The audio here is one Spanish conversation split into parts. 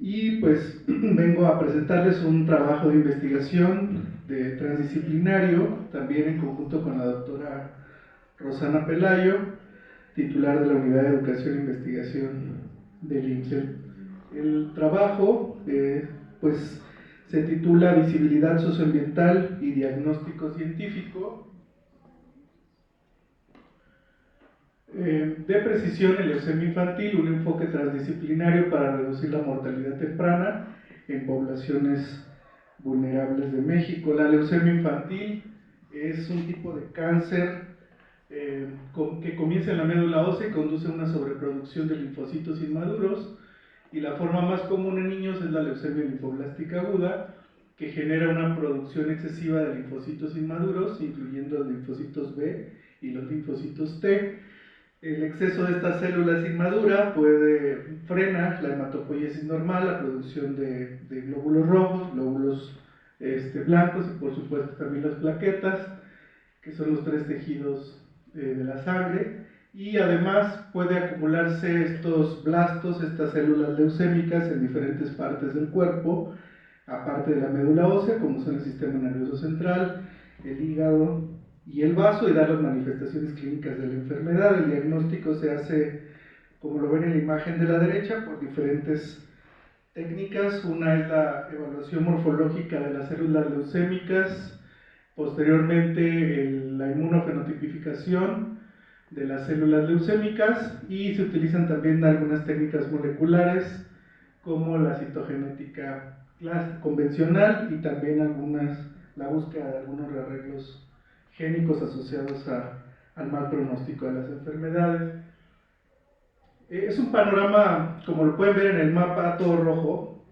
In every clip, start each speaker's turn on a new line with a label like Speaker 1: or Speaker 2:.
Speaker 1: y pues vengo a presentarles un trabajo de investigación transdisciplinario, también en conjunto con la doctora Rosana Pelayo, titular de la Unidad de Educación e Investigación del IMSS. El trabajo pues se titula Visibilidad Socioambiental y Diagnóstico Científico de precisión en leucemia infantil, un enfoque transdisciplinario para reducir la mortalidad temprana en poblaciones vulnerables de México. La leucemia infantil es un tipo de cáncer que comienza en la médula ósea y conduce a una sobreproducción de linfocitos inmaduros, y la forma más común en niños es la leucemia linfoblástica aguda, que genera una producción excesiva de linfocitos inmaduros, incluyendo los linfocitos B y los linfocitos T. El exceso de estas células inmaduras frena la hematopoiesis normal, la producción de glóbulos rojos, glóbulos blancos y por supuesto también las plaquetas, que son los tres tejidos de la sangre, y además puede acumularse estos blastos, estas células leucémicas en diferentes partes del cuerpo, aparte de la médula ósea, como son el sistema nervioso central, el hígado y el vaso, y dar las manifestaciones clínicas de la enfermedad. El diagnóstico se hace, como lo ven en la imagen de la derecha, por diferentes técnicas. Una es la evaluación morfológica de las células leucémicas, posteriormente la inmunofenotipificación de las células leucémicas, y se utilizan también algunas técnicas moleculares como la citogenética convencional y también la búsqueda de algunos rearreglos génicos asociados al mal pronóstico de las enfermedades. Es un panorama, como lo pueden ver en el mapa todo rojo,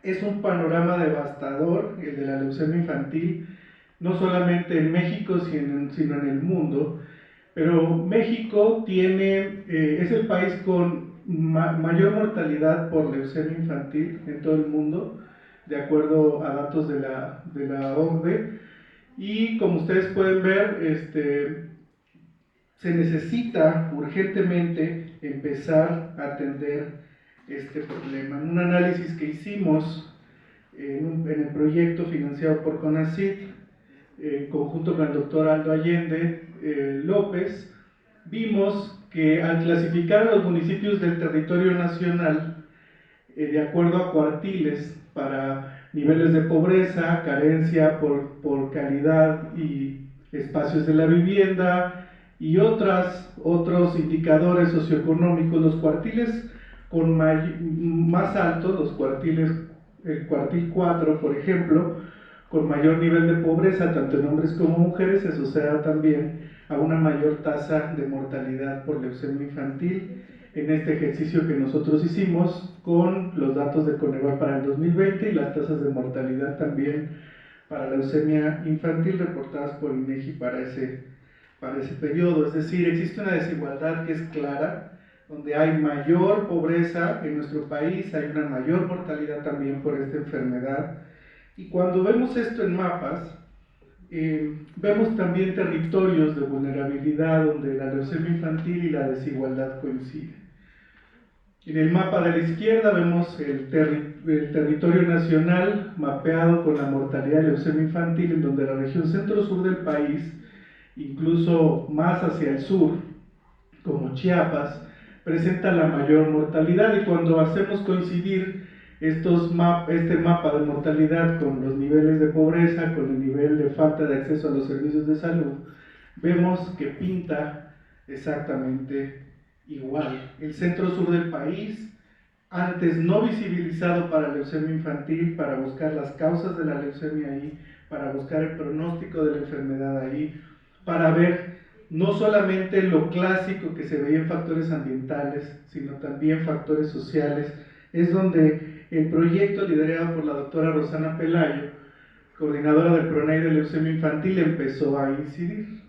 Speaker 1: es un panorama devastador el de la leucemia infantil, no solamente en México, sino en el mundo. Pero México es el país con mayor mortalidad por leucemia infantil en todo el mundo, de acuerdo a datos de la OCDE, y como ustedes pueden ver, se necesita urgentemente empezar a atender este problema. En un análisis que hicimos en el proyecto financiado por CONACYT, en conjunto con el doctor Aldo Allende López, vimos que al clasificar a los municipios del territorio nacional de acuerdo a cuartiles para niveles de pobreza, carencia por calidad y espacios de la vivienda y otros indicadores socioeconómicos, los cuartiles más altos, el cuartil 4, por ejemplo, con mayor nivel de pobreza, tanto en hombres como mujeres, se asocia también a una mayor tasa de mortalidad por leucemia infantil. En este ejercicio que nosotros hicimos con los datos de Coneval para el 2020 y las tasas de mortalidad también para leucemia infantil reportadas por INEGI para ese periodo. Es decir, existe una desigualdad que es clara, donde hay mayor pobreza en nuestro país, hay una mayor mortalidad también por esta enfermedad. Y cuando vemos esto en mapas, vemos también territorios de vulnerabilidad donde la leucemia infantil y la desigualdad coinciden. En el mapa de la izquierda vemos el territorio nacional mapeado con la mortalidad de leucemia infantil, en donde la región centro-sur del país, incluso más hacia el sur, como Chiapas, presenta la mayor mortalidad. Y cuando hacemos coincidir este mapa de mortalidad con los niveles de pobreza, con el nivel de falta de acceso a los servicios de salud, vemos que pinta exactamente igual. El centro-sur del país, antes no visibilizado para leucemia infantil, para buscar las causas de la leucemia ahí, para buscar el pronóstico de la enfermedad ahí, para ver no solamente lo clásico que se veía en factores ambientales, sino también factores sociales, es donde el proyecto liderado por la doctora Rosana Pelayo, coordinadora del PRONAI de leucemia infantil, empezó a incidir.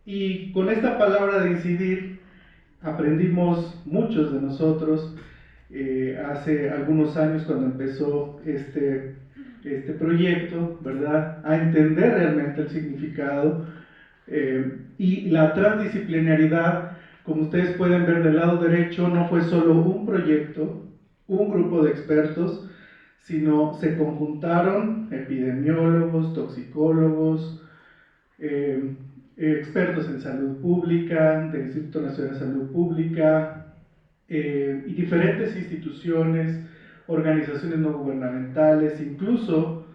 Speaker 1: Y con esta palabra de incidir, aprendimos muchos de nosotros hace algunos años cuando empezó este proyecto, ¿verdad?, a entender realmente el significado y la transdisciplinariedad. Como ustedes pueden ver del lado derecho, no fue solo un proyecto, un grupo de expertos, sino se conjuntaron epidemiólogos, toxicólogos, expertos en salud pública, del Instituto Nacional de Salud Pública, y diferentes instituciones, organizaciones no gubernamentales, incluso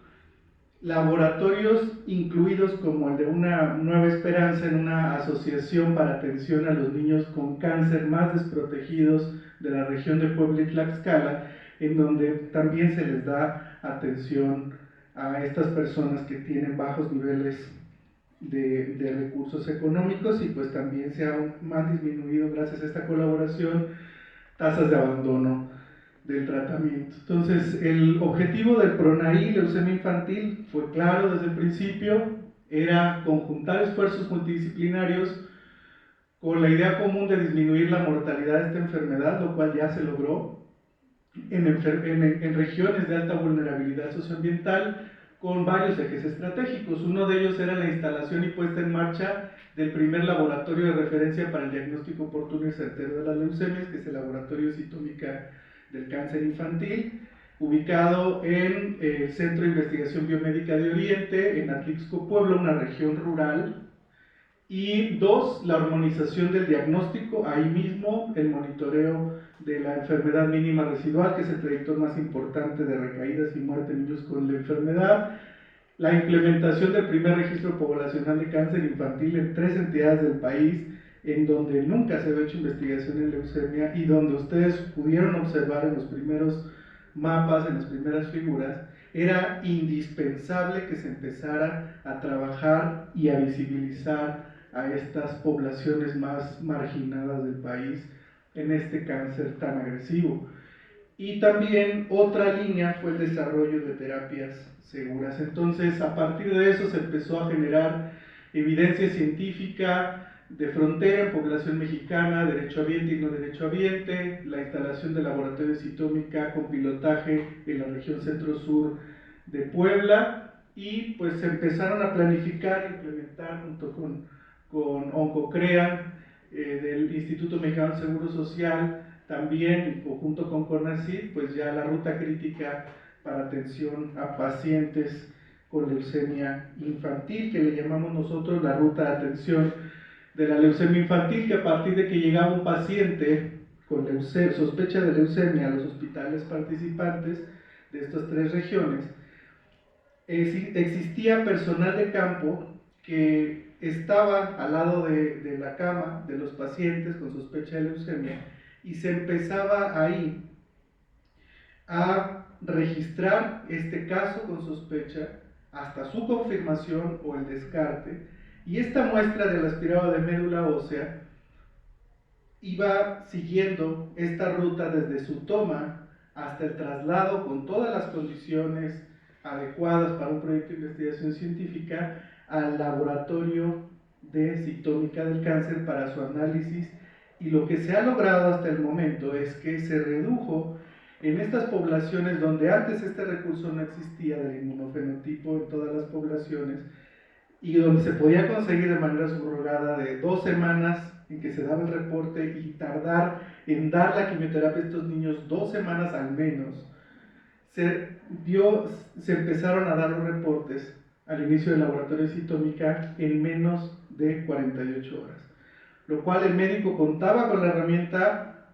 Speaker 1: laboratorios incluidos como el de Una Nueva Esperanza, en una asociación para atención a los niños con cáncer más desprotegidos de la región de Puebla y Tlaxcala, en donde también se les da atención a estas personas que tienen bajos niveles de recursos económicos, y pues también se han disminuido, gracias a esta colaboración, tasas de abandono del tratamiento. Entonces, el objetivo del PRONAI leucemia infantil fue claro desde el principio, era conjuntar esfuerzos multidisciplinarios con la idea común de disminuir la mortalidad de esta enfermedad, lo cual ya se logró en regiones de alta vulnerabilidad socioambiental, con varios ejes estratégicos. Uno de ellos era la instalación y puesta en marcha del primer laboratorio de referencia para el diagnóstico oportuno y certero de las leucemias, que es el Laboratorio Citómica del Cáncer Infantil, ubicado en el Centro de Investigación Biomédica de Oriente, en Atlixco, Puebla, una región rural. Y dos, la armonización del diagnóstico, ahí mismo el monitoreo de la enfermedad mínima residual, que es el predictor más importante de recaídas y muerte en niños con la enfermedad, la implementación del primer registro poblacional de cáncer infantil en 3 entidades del país, en donde nunca se había hecho investigación en leucemia y donde ustedes pudieron observar en los primeros mapas, en las primeras figuras, era indispensable que se empezara a trabajar y a visibilizar a estas poblaciones más marginadas del país en este cáncer tan agresivo. Y también otra línea fue el desarrollo de terapias seguras. Entonces, a partir de eso se empezó a generar evidencia científica de frontera en población mexicana, derechohabiente y no derechohabiente, la instalación de laboratorios citómica con pilotaje en la región centro-sur de Puebla, y pues se empezaron a planificar e implementar junto con OncoCrea, del Instituto Mexicano del Seguro Social, también en conjunto con CONACYT, pues ya la ruta crítica para atención a pacientes con leucemia infantil, que le llamamos nosotros la ruta de atención de la leucemia infantil, que a partir de que llegaba un paciente con sospecha de leucemia a los hospitales participantes de estas 3 regiones, existía personal de campo que estaba al lado de la cama de los pacientes con sospecha de leucemia, y se empezaba ahí a registrar este caso con sospecha hasta su confirmación o el descarte, y esta muestra del aspirado de médula ósea iba siguiendo esta ruta desde su toma hasta el traslado con todas las condiciones adecuadas para un proyecto de investigación científica al laboratorio de citómica del cáncer para su análisis. Y lo que se ha logrado hasta el momento es que se redujo en estas poblaciones donde antes este recurso no existía del inmunofenotipo en todas las poblaciones, y donde se podía conseguir de manera subrogada de 2 semanas en que se daba el reporte y tardar en dar la quimioterapia a estos niños 2 semanas al menos, se empezaron a dar los reportes al inicio del laboratorio de citómica en menos de 48 horas, lo cual el médico contaba con la herramienta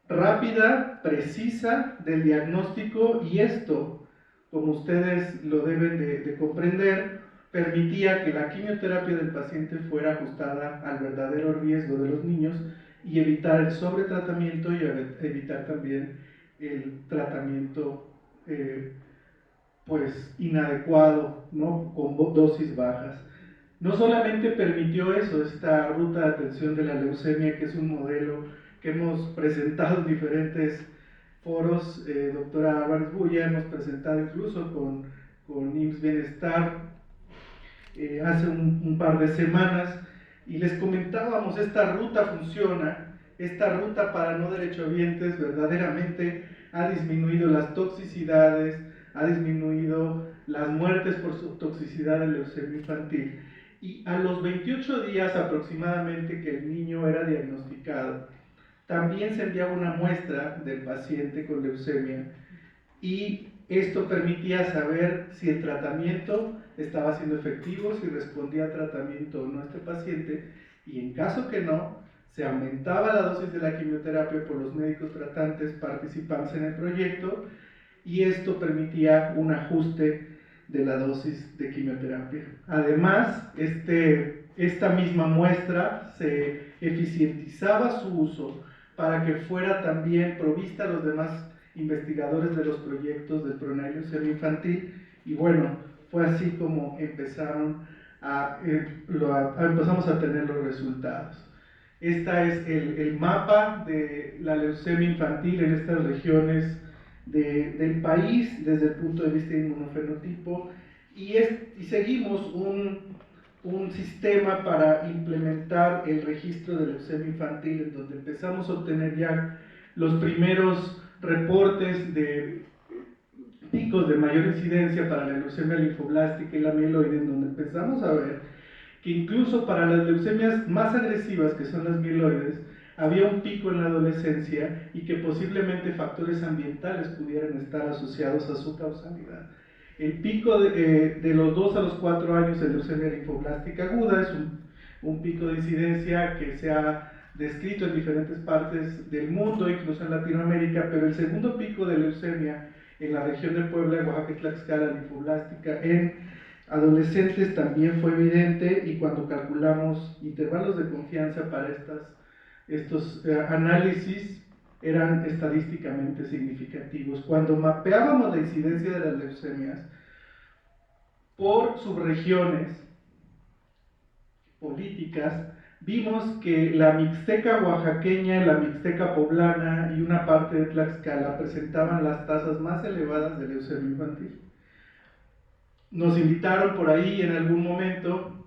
Speaker 1: rápida, precisa del diagnóstico, y esto, como ustedes lo deben de comprender, permitía que la quimioterapia del paciente fuera ajustada al verdadero riesgo de los niños y evitar el sobretratamiento y evitar también el tratamiento pues inadecuado, ¿no? Con dosis bajas. No solamente permitió eso, esta ruta de atención de la leucemia, que es un modelo que hemos presentado en diferentes foros, doctora Álvarez Bulla, hemos presentado incluso con IMSS Bienestar hace un par de semanas, y les comentábamos, esta ruta funciona, esta ruta para no derechohabientes verdaderamente ha disminuido las toxicidades, ha disminuido las muertes por su toxicidad de leucemia infantil, y a los 28 días aproximadamente que el niño era diagnosticado, también se enviaba una muestra del paciente con leucemia y esto permitía saber si el tratamiento estaba siendo efectivo, si respondía al tratamiento o no este paciente, y en caso que no, se aumentaba la dosis de la quimioterapia por los médicos tratantes participantes en el proyecto, y esto permitía un ajuste de la dosis de quimioterapia. Además, esta misma muestra se eficientizaba su uso para que fuera también provista a los demás investigadores de los proyectos del PRONAI Leucemia Infantil, y bueno, fue así como empezamos a tener los resultados. Este es el mapa de la leucemia infantil en estas regiones del país desde el punto de vista de inmunofenotipo, y seguimos un sistema para implementar el registro de leucemia infantil, en donde empezamos a obtener ya los primeros reportes de picos de mayor incidencia para la leucemia linfoblástica y la mieloide, en donde empezamos a ver que incluso para las leucemias más agresivas, que son las mieloides, había un pico en la adolescencia y que posiblemente factores ambientales pudieran estar asociados a su causalidad. El pico de los 2 a los 4 años de leucemia linfoblástica aguda es un pico de incidencia que se ha descrito en diferentes partes del mundo, incluso en Latinoamérica, pero el segundo pico de leucemia en la región de Puebla, Oaxaca y Tlaxcala, linfoblástica, en adolescentes también fue evidente, y cuando calculamos intervalos de confianza para estos análisis eran estadísticamente significativos. Cuando mapeábamos la incidencia de las leucemias por subregiones políticas, vimos que la mixteca oaxaqueña, la mixteca poblana y una parte de Tlaxcala presentaban las tasas más elevadas de leucemia infantil. Nos invitaron por ahí en algún momento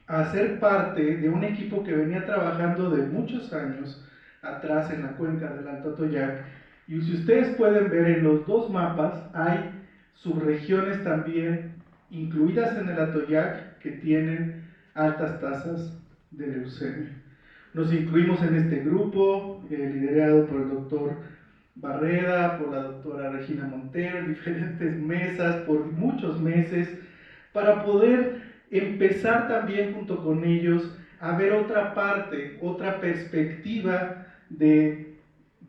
Speaker 1: a ser parte de un equipo que venía trabajando de muchos años atrás en la cuenca del Alto Atoyac, y si ustedes pueden ver en los dos mapas hay subregiones también incluidas en el Atoyac que tienen altas tasas de leucemia. Nos incluimos en este grupo, liderado por el doctor Barreda, por la doctora Regina Montero, en diferentes mesas, por muchos meses, para poder empezar también junto con ellos a ver otra parte, otra perspectiva de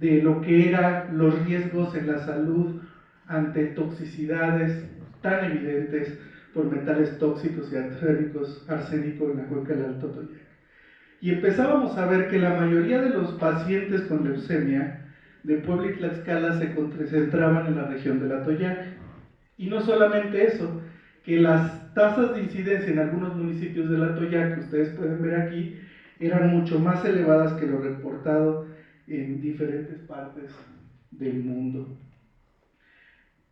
Speaker 1: lo que eran los riesgos en la salud ante toxicidades tan evidentes por metales tóxicos y arsénico en la cuenca del Alto Atoyac. Y empezábamos a ver que la mayoría de los pacientes con leucemia de Puebla y Tlaxcala se concentraban en la región del Atoyac. Y no solamente eso, que las tasas de incidencia en algunos municipios del Atoyac, que ustedes pueden ver aquí, eran mucho más elevadas que lo reportado en diferentes partes del mundo.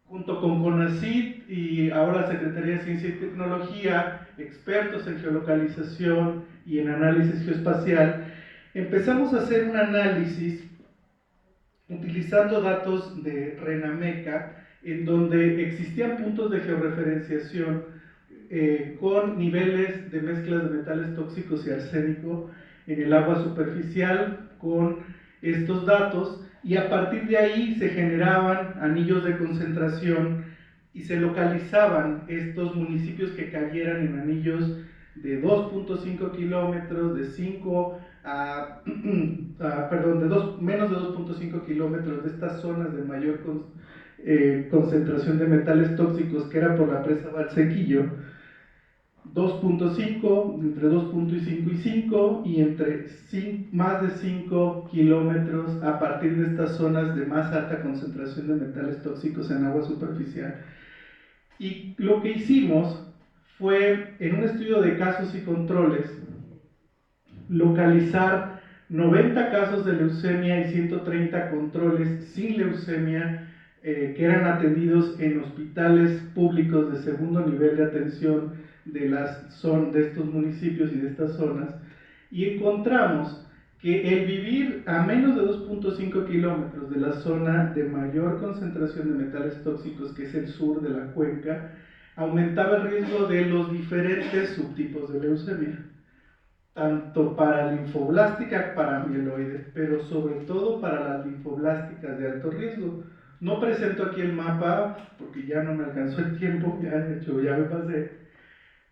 Speaker 1: Junto con CONACYT y ahora Secretaría de Ciencia y Tecnología, expertos en geolocalización y en análisis geoespacial, empezamos a hacer un análisis utilizando datos de RENAMECA, en donde existían puntos de georreferenciación con niveles de mezclas de metales tóxicos y arsénico en el agua superficial con estos datos, y a partir de ahí se generaban anillos de concentración y se localizaban estos municipios que cayeran en anillos de 2.5 kilómetros, de 5 a, menos de 2.5 kilómetros de estas zonas de mayor concentración de metales tóxicos, que era por la presa Valsequillo, 2.5, entre 2.5 y 5, y entre más de 5 kilómetros a partir de estas zonas de más alta concentración de metales tóxicos en agua superficial. Y lo que hicimos fue, en un estudio de casos y controles, localizar 90 casos de leucemia y 130 controles sin leucemia que eran atendidos en hospitales públicos de segundo nivel de atención de estos municipios y de estas zonas, y encontramos que el vivir a menos de 2.5 kilómetros de la zona de mayor concentración de metales tóxicos, que es el sur de la cuenca, aumentaba el riesgo de los diferentes subtipos de leucemia. tanto para linfoblástica paramieloide, pero sobre todo para las linfoblásticas de alto riesgo. No presento aquí el mapa porque ya no me alcanzó el tiempo, ya de hecho ya me pasé,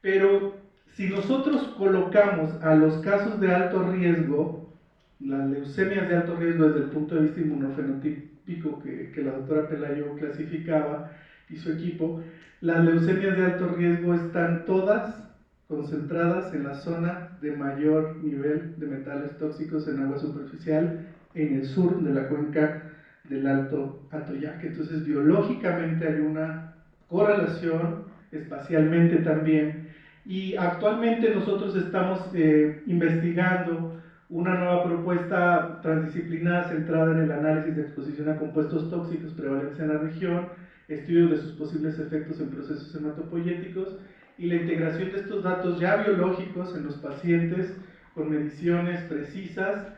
Speaker 1: pero si nosotros colocamos a los casos de alto riesgo, las leucemias de alto riesgo desde el punto de vista inmunofenotípico que la doctora Pelayo clasificaba y su equipo, las leucemias de alto riesgo están todas concentradas en la zona de mayor nivel de metales tóxicos en agua superficial en el sur de la cuenca del Alto Atoyac. Entonces, biológicamente hay una correlación, espacialmente también, y actualmente nosotros estamos investigando una nueva propuesta transdisciplinar centrada en el análisis de exposición a compuestos tóxicos prevalentes en la región, estudios de sus posibles efectos en procesos hematopoyéticos y la integración de estos datos ya biológicos en los pacientes con mediciones precisas,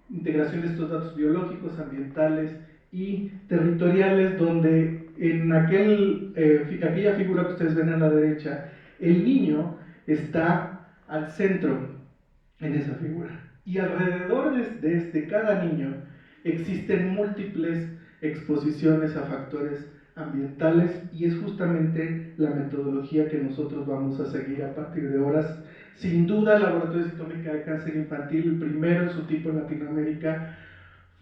Speaker 1: integración de estos datos biológicos, ambientales y territoriales, donde en aquella figura que ustedes ven a la derecha, el niño está al centro en esa figura. Y alrededor de cada niño existen múltiples exposiciones a factores ambientales y es justamente la metodología que nosotros vamos a seguir a partir de ahora. Sin duda, el Laboratorio de Citómica de Cáncer Infantil, el primero en su tipo en Latinoamérica,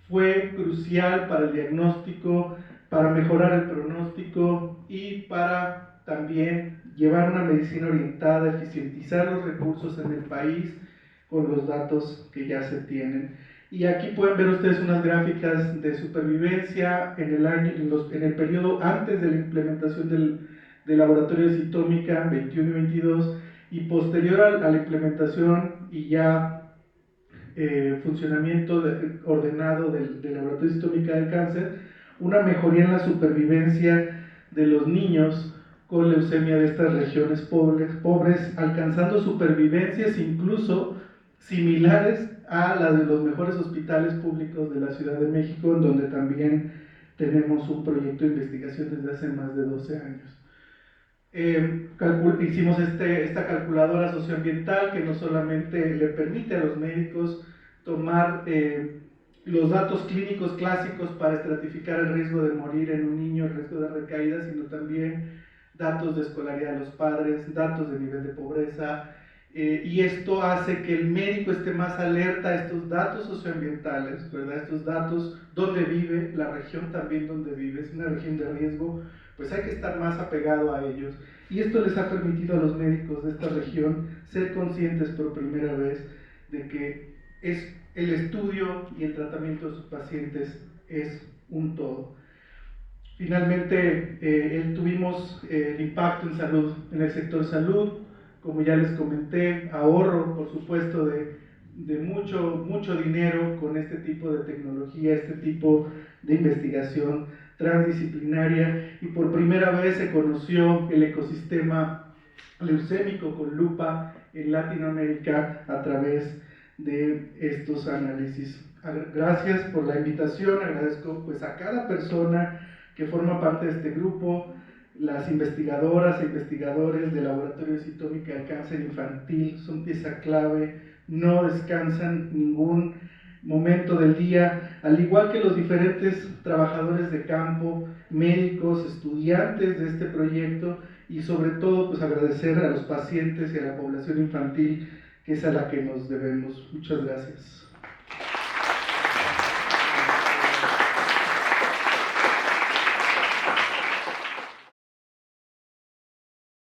Speaker 1: fue crucial para el diagnóstico, para mejorar el pronóstico y para también llevar una medicina orientada, eficientizar los recursos en el país con los datos que ya se tienen. Y aquí pueden ver ustedes unas gráficas de supervivencia en el periodo antes de la implementación del laboratorio de citómica 21 y 22 y posterior a la implementación y ya funcionamiento ordenado del laboratorio de citómica del cáncer, una mejoría en la supervivencia de los niños con leucemia de estas regiones pobres, alcanzando supervivencias incluso similares a las de los mejores hospitales públicos de la Ciudad de México, en donde también tenemos un proyecto de investigación desde hace más de 12 años. Hicimos esta calculadora socioambiental que no solamente le permite a los médicos tomar los datos clínicos clásicos para estratificar el riesgo de morir en un niño, el riesgo de recaída, sino también datos de escolaridad de los padres, datos de nivel de pobreza, y esto hace que el médico esté más alerta a estos datos socioambientales, ¿verdad? Estos datos donde vive, la región también donde vive, es una región de riesgo, pues hay que estar más apegado a ellos. Y esto les ha permitido a los médicos de esta región ser conscientes por primera vez de que el estudio y el tratamiento de sus pacientes es un todo. Finalmente, tuvimos impacto en salud, en el sector salud, como ya les comenté, ahorro, por supuesto, de mucho dinero con este tipo de tecnología, este tipo de investigación transdisciplinaria, y por primera vez se conoció el ecosistema leucémico con lupa en Latinoamérica a través de estos análisis. Gracias por la invitación, agradezco pues a cada persona que forma parte de este grupo, las investigadoras e investigadores del Laboratorio de Citómica del Cáncer Infantil son pieza clave, no descansan ningún momento del día, al igual que los diferentes trabajadores de campo, médicos, estudiantes de este proyecto, y sobre todo pues agradecer a los pacientes y a la población infantil, que es a la que nos debemos. Muchas gracias.